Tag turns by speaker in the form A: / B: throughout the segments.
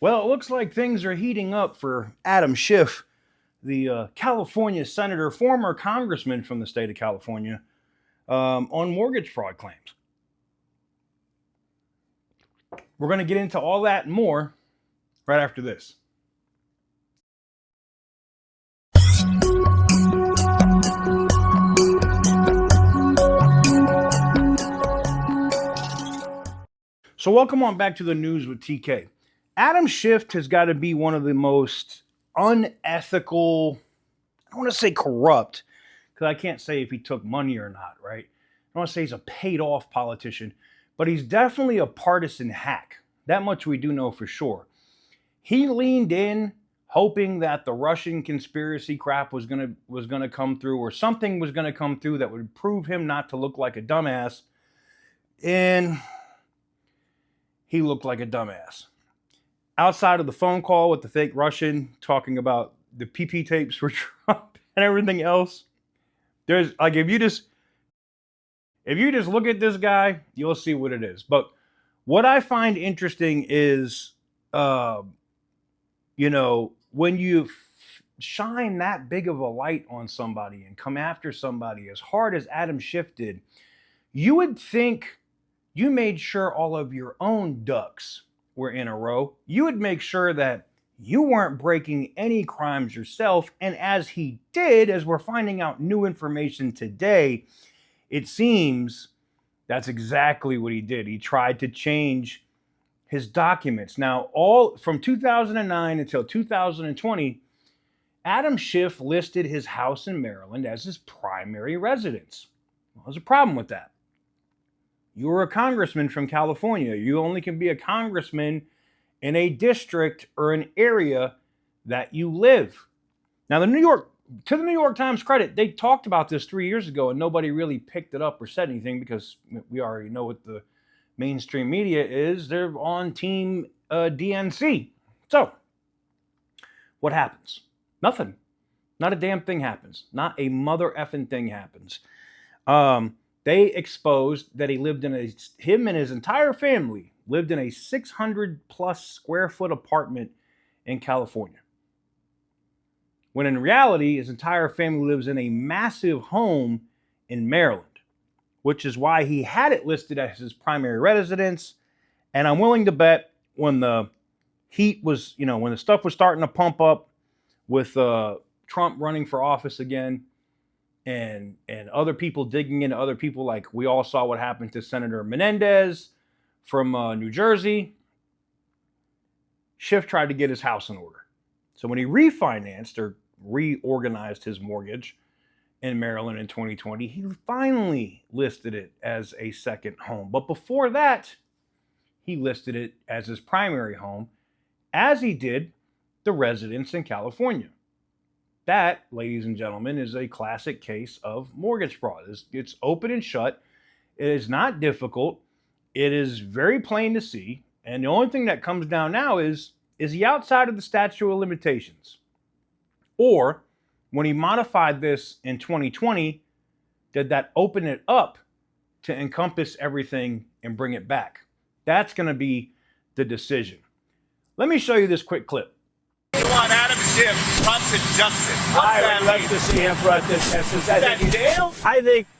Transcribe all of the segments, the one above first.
A: Well, it looks like things are heating up for Adam Schiff, the California senator, former congressman from the state of California, on mortgage fraud claims. We're going to get into all that and more right after this. So welcome on back to the news with TK. Adam Schiff has got to be one of the most unethical, I don't want to say corrupt, because I can't say if he took money or not, right? I don't want to say he's a paid-off politician, but he's definitely a partisan hack. That much we do know for sure. He leaned in hoping that the Russian conspiracy crap was gonna come through, or something was gonna come through that would prove him not to look like a dumbass. And he looked like a dumbass. Outside of the phone call with the fake Russian talking about the PP tapes for Trump and everything else, there's like, if you just look at this guy, you'll see what it is. But what I find interesting is, when you shine that big of a light on somebody and come after somebody as hard as Adam Schiff did, you would think you made sure all of your own ducks were in a row. You would make sure that you weren't breaking any crimes yourself. And as he did, as we're finding out new information today, it seems that's exactly what he did. He tried to change his documents. Now, all from 2009 until 2020, Adam Schiff listed his house in Maryland as his primary residence. Well, there's a problem with that. You were a congressman from California. You only can be a congressman in a district or an area that you live. Now, to the New York Times credit, they talked about this 3 years ago and nobody really picked it up or said anything because we already know what the mainstream media is. They're on team DNC. So, what happens? Nothing. Not a damn thing happens. Not a mother effing thing happens. They exposed that him and his entire family lived in a 600 plus square foot apartment in California. When in reality, his entire family lives in a massive home in Maryland, which is why he had it listed as his primary residence. And I'm willing to bet when the heat was, when the stuff was starting to pump up with Trump running for office again, and other people digging into other people, like we all saw what happened to Senator Menendez from New Jersey, Schiff tried to get his house in order. So when he refinanced or reorganized his mortgage in Maryland in 2020, he finally listed it as a second home. But before that, he listed it as his primary home, as he did the residence in California. That, ladies and gentlemen, is a classic case of mortgage fraud. It's open and shut. It is not difficult. It is very plain to see. And the only thing that comes down now is he outside of the statute of limitations? Or when he modified this in 2020, did that open it up to encompass everything and bring it back? That's going to be the decision. Let me show you this quick clip.
B: You want Adam Schiff brought to justice.
C: I would love to see him brought to justice.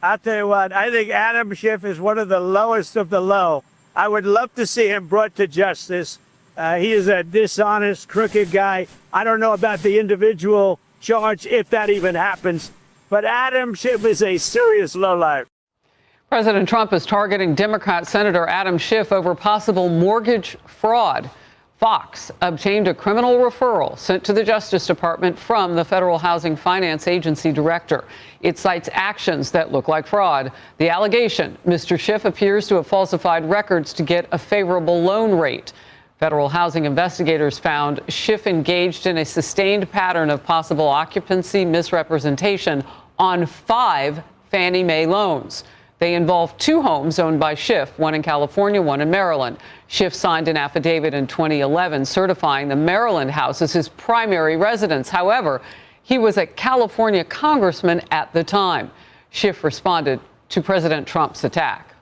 C: I'll tell you what, I think Adam Schiff is one of the lowest of the low. I would love to see him brought to justice. He is a dishonest, crooked guy. I don't know about the individual charge, if that even happens, but Adam Schiff is a serious lowlife.
D: President Trump is targeting Democrat Senator Adam Schiff over possible mortgage fraud. Fox obtained a criminal referral sent to the Justice Department from the Federal Housing Finance Agency director. It cites actions that look like fraud. The allegation, Mr. Schiff appears to have falsified records to get a favorable loan rate. Federal housing investigators found Schiff engaged in a sustained pattern of possible occupancy misrepresentation on 5 Fannie Mae loans. They involve 2 homes owned by Schiff, one in California, one in Maryland. Schiff signed an affidavit in 2011 certifying the Maryland house as his primary residence. However, he was a California congressman at the time. Schiff responded to President Trump's attack.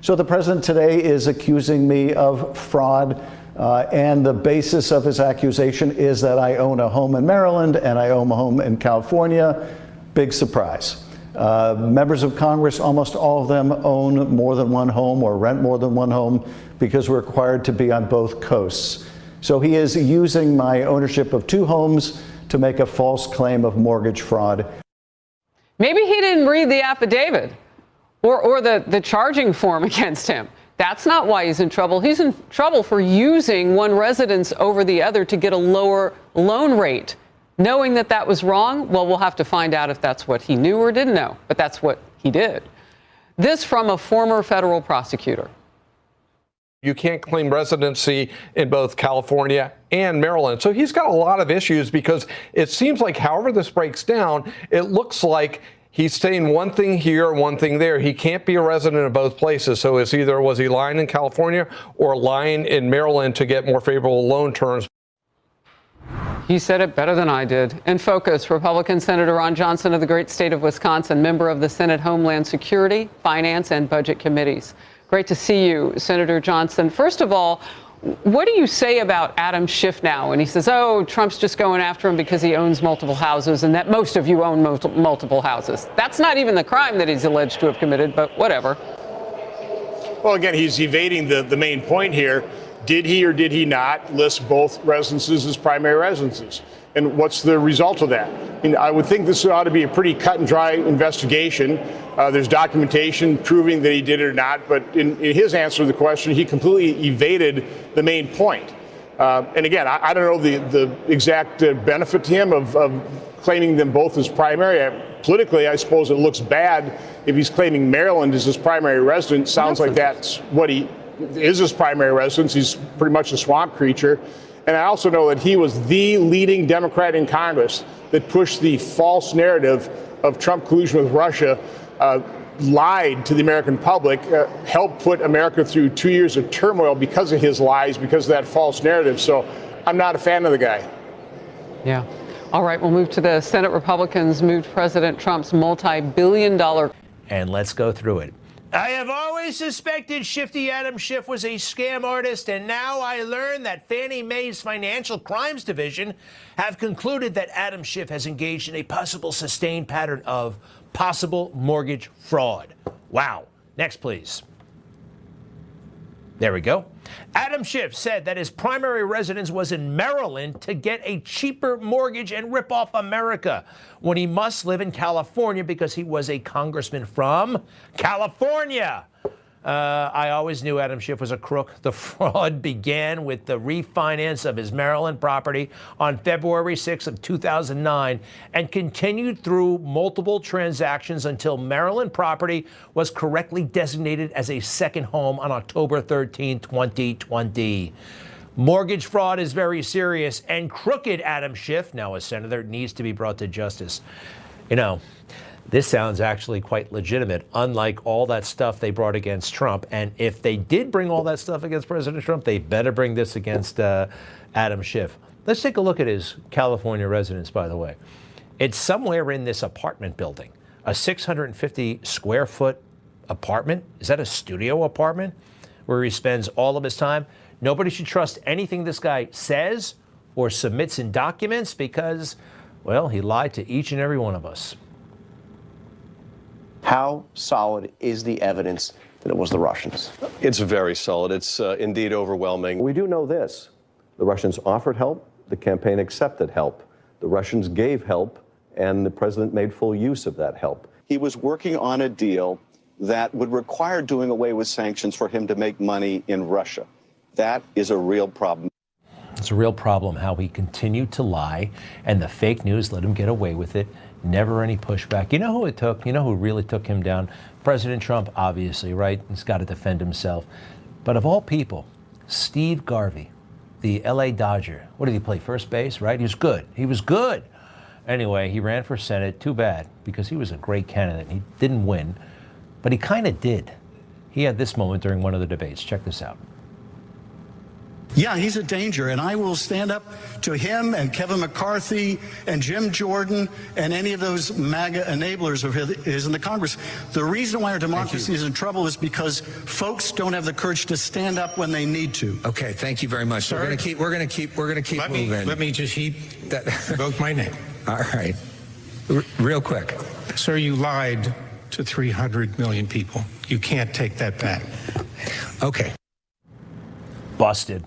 E: So the president today is accusing me of fraud. And the basis of his accusation is that I own a home in Maryland and I own a home in California. Big surprise. Members of Congress, almost all of them own more than one home or rent more than one home because we're required to be on both coasts. So he is using my ownership of two homes to make a false claim of mortgage fraud.
D: Maybe he didn't read the affidavit or the charging form against him. That's not why he's in trouble. He's in trouble for using one residence over the other to get a lower loan rate. Knowing that that was wrong, well, we'll have to find out if that's what he knew or didn't know, but that's what he did. This from a former federal prosecutor.
F: You can't claim residency in both California and Maryland. So he's got a lot of issues because it seems like however this breaks down, it looks like he's saying one thing here, one thing there. He can't be a resident of both places. So it's either was he lying in California or lying in Maryland to get more favorable loan terms.
D: He said it better than I did. In focus, Republican Senator Ron Johnson of the great state of Wisconsin, member of the Senate Homeland Security, Finance, and Budget Committees. Great to see you, Senator Johnson. First of all, what do you say about Adam Schiff now when he says, oh, Trump's just going after him because he owns multiple houses and that most of you own multiple houses? That's not even the crime that he's alleged to have committed, but whatever.
G: Well, again, he's evading the main point here. Did he or did he not list both residences as primary residences? And what's the result of that? I mean, I would think this ought to be a pretty cut and dry investigation. There's documentation proving that he did it or not. But in his answer to the question, he completely evaded the main point. And again, I don't know the exact benefit to him of claiming them both as primary. Politically, I suppose it looks bad if he's claiming Maryland as his primary residence. Sounds like that's what he is his primary residence. He's pretty much a swamp creature. And I also know that he was the leading Democrat in Congress that pushed the false narrative of Trump collusion with Russia, lied to the American public, helped put America through 2 years of turmoil because of his lies, because of that false narrative. So I'm not a fan of the guy.
D: Yeah. All right, we'll move to the Senate. Republicans moved President Trump's multi-billion-dollar.
H: And let's go through it. I have always suspected Shifty Adam Schiff was a scam artist, and now I learn that Fannie Mae's Financial Crimes Division have concluded that Adam Schiff has engaged in a possible sustained pattern of possible mortgage fraud. Wow. Next, please. There we go. Adam Schiff said that his primary residence was in Maryland to get a cheaper mortgage and rip off America when he must live in California because he was a congressman from California. I always knew Adam Schiff was a crook. The fraud began with the refinance of his Maryland property on February 6th of 2009 and continued through multiple transactions until Maryland property was correctly designated as a second home on October 13, 2020. Mortgage fraud is very serious, and crooked Adam Schiff, now a senator, needs to be brought to justice. You know, this sounds actually quite legitimate, unlike all that stuff they brought against Trump. And if they did bring all that stuff against President Trump, they better bring this against Adam Schiff. Let's take a look at his California residence, by the way. It's somewhere in this apartment building, a 650 square foot apartment. Is that a studio apartment where he spends all of his time? Nobody should trust anything this guy says or submits in documents because, well, he lied to each and every one of us.
I: How solid is the evidence that it was the Russians?
J: It's very solid. It's indeed overwhelming.
K: We do know this. The Russians offered help. The campaign accepted help. The Russians gave help, and the president made full use of that help.
I: He was working on a deal that would require doing away with sanctions for him to make money in Russia. That is a real problem.
H: It's a real problem how he continued to lie, and the fake news let him get away with it. Never any pushback. You know who it took? You know who really took him down? President Trump, obviously, right? He's got to defend himself. But of all people, Steve Garvey, the LA Dodger. What did he play? First base, right? He was good. He was good. Anyway, he ran for Senate. Too bad, because he was a great candidate. He didn't win, but he kind of did. He had this moment during one of the debates. Check this out.
E: Yeah, he's a danger, and I will stand up to him and Kevin McCarthy and Jim Jordan and any of those MAGA enablers of his in the Congress. The reason why our democracy is in trouble is because folks don't have the courage to stand up when they need to.
L: Okay, thank you very much. Sir? We're going to keep moving.
M: Let me just heap that vote my name.
L: All right. Real quick.
M: Sir, you lied to 300 million people. You can't take that back.
L: Okay.
H: Busted.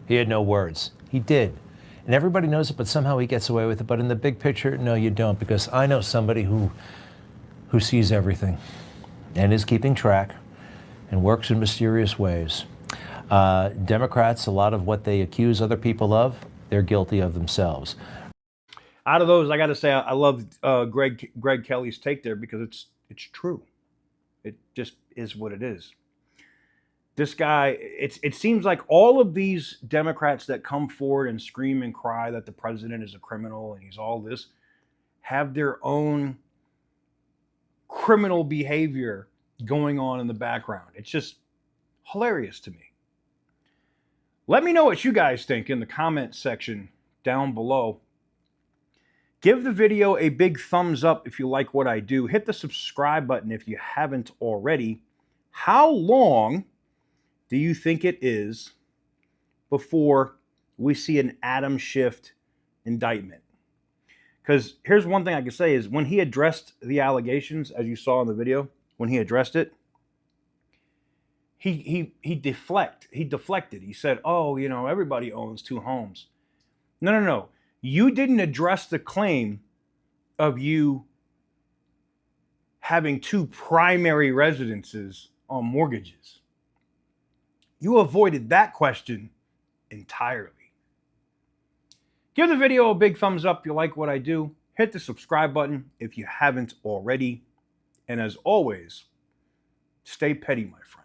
H: He had no words. He did. And everybody knows it, but somehow he gets away with it. But in the big picture, no, you don't, because I know somebody who sees everything and is keeping track and works in mysterious ways. Democrats, a lot of what they accuse other people of, they're guilty of themselves.
A: Out of those, I got to say, I love Greg Kelly's take there, because it's true. It just is what it is. This guy, it seems like all of these Democrats that come forward and scream and cry that the president is a criminal and he's all this, have their own criminal behavior going on in the background. It's just hilarious to me. Let me know what you guys think in the comment section down below. Give the video a big thumbs up if you like what I do. Hit the subscribe button if you haven't already. How long do you think it is before we see an Adam Schiff indictment? Because here's one thing I can say is, when he addressed the allegations, as you saw in the video, when he addressed it, he deflected. He said, oh, you know, everybody owns 2 homes. No. You didn't address the claim of you having 2 primary residences on mortgages. You avoided that question entirely. Give the video a big thumbs up if you like what I do. Hit the subscribe button if you haven't already. And as always, stay petty, my friend.